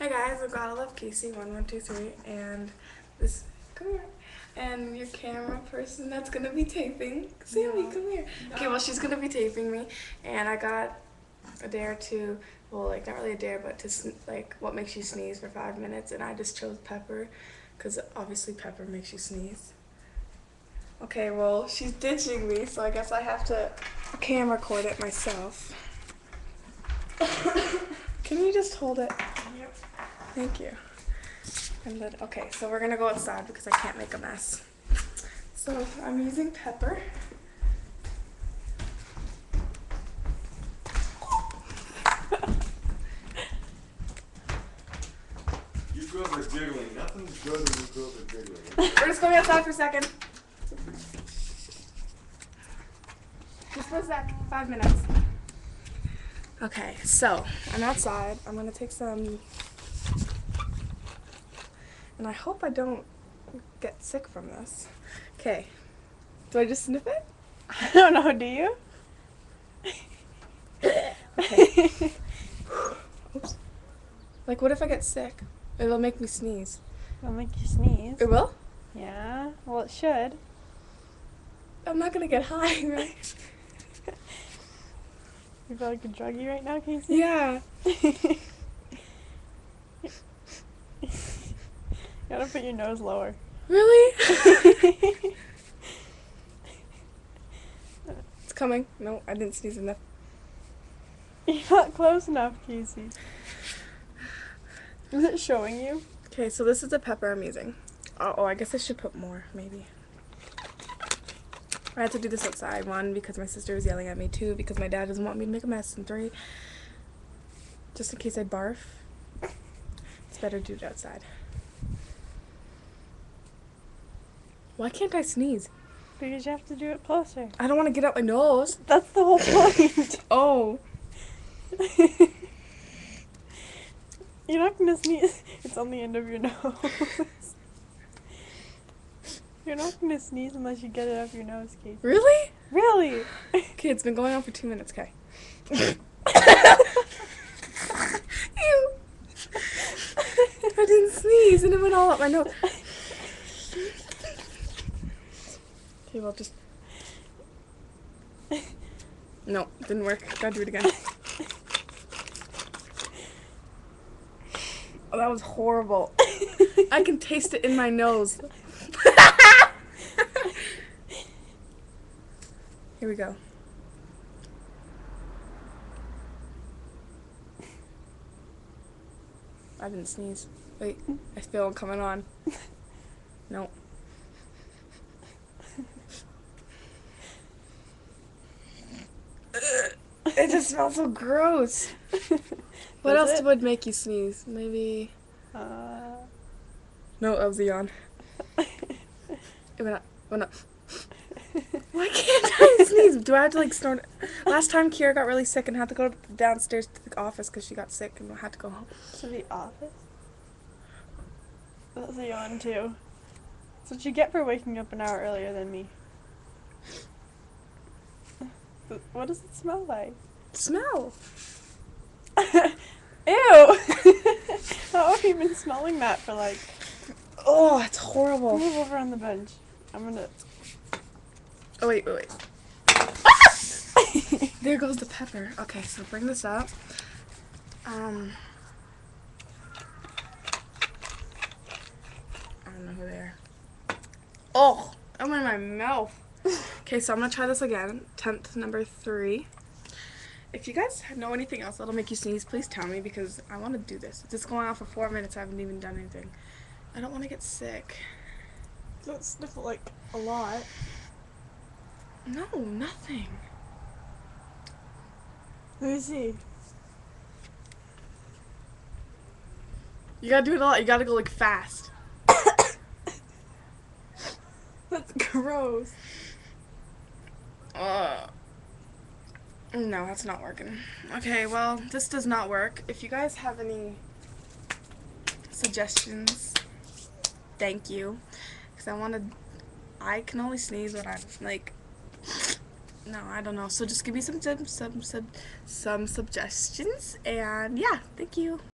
Hi guys, I'm Gotta Love Casey 1123 and this come here. And your camera person that's gonna be taping. Sammy, No. come here. No. Okay, well she's gonna be taping me and I got a dare to, well, like not really a dare, but to like what makes you sneeze for 5 minutes, and I just chose pepper because obviously pepper makes you sneeze. Okay, well she's ditching me, so I guess I have to camera record it myself. Can you just hold it? Yep. Thank you. And then, okay, so we're gonna go outside because I can't make a mess. So I'm using pepper. You girls are giggling. Nothing's good when you girls are giggling. We're just going outside for a second. Just for a sec, 5 minutes. Okay, so I'm outside. I'm gonna take some, and I hope I don't get sick from this. Okay, do I just sniff it? I don't know, do you? Okay. Oops. Like, what if I get sick? It'll make me sneeze. It'll make you sneeze. It will? Yeah, well it should. I'm not gonna get high, right? You feel like a druggie right now, Casey? Yeah. You gotta put your nose lower. Really? It's coming. No, I didn't sneeze enough. You're not close enough, Casey. Is it showing you? Okay, so this is the pepper I'm using. Oh, I guess I should put more, maybe. I had to do this outside. 1, because my sister was yelling at me. 2, because my dad doesn't want me to make a mess. And 3, just in case I barf, it's better to do it outside. Why can't I sneeze? Because you have to do it closer. I don't want to get out my nose. That's the whole point. Oh. You're not gonna sneeze. It's on the end of your nose. You're not gonna sneeze unless you get it up your nose, Casey. Really? Really? Okay, it's been going on for 2 minutes, okay. Ew. I didn't sneeze and it went all up my nose. Okay, well, just... No, didn't work. Gotta do it again. Oh, that was horrible. I can taste it in my nose. Here we go. I didn't sneeze. Wait, I feel it coming on. No. It just smells so gross. What Does else it? would make you sneeze? Maybe... No, that was a yawn. It went up. Why can't I sneeze? Do I have to like snort? Last time Kiera got really sick and had to go downstairs to the office because she got sick and had to go home. To the office? That's a yawn too. That's what you get for waking up an hour earlier than me. What does it smell like? Smell. Ew! How have you been smelling that for like... Oh, it's horrible. Move over on the bench. I'm gonna... Oh, wait. There goes the pepper. Okay, so bring this up. I don't know who they are. Oh, I'm in my mouth. Okay, so I'm gonna try this again. 10th number 3. If you guys know anything else that'll make you sneeze, please tell me because I want to do this. It's just going on for 4 minutes. I haven't even done anything. I don't want to get sick. Don't sniffle like a lot. No, nothing. Let me see. You gotta do it a lot. You gotta go like fast. That's gross. No, that's not working. Okay, well, this does not work. If you guys have any suggestions, thank you. Because I can only sneeze when I'm like, no, I don't know. So just give me some suggestions, and yeah, thank you.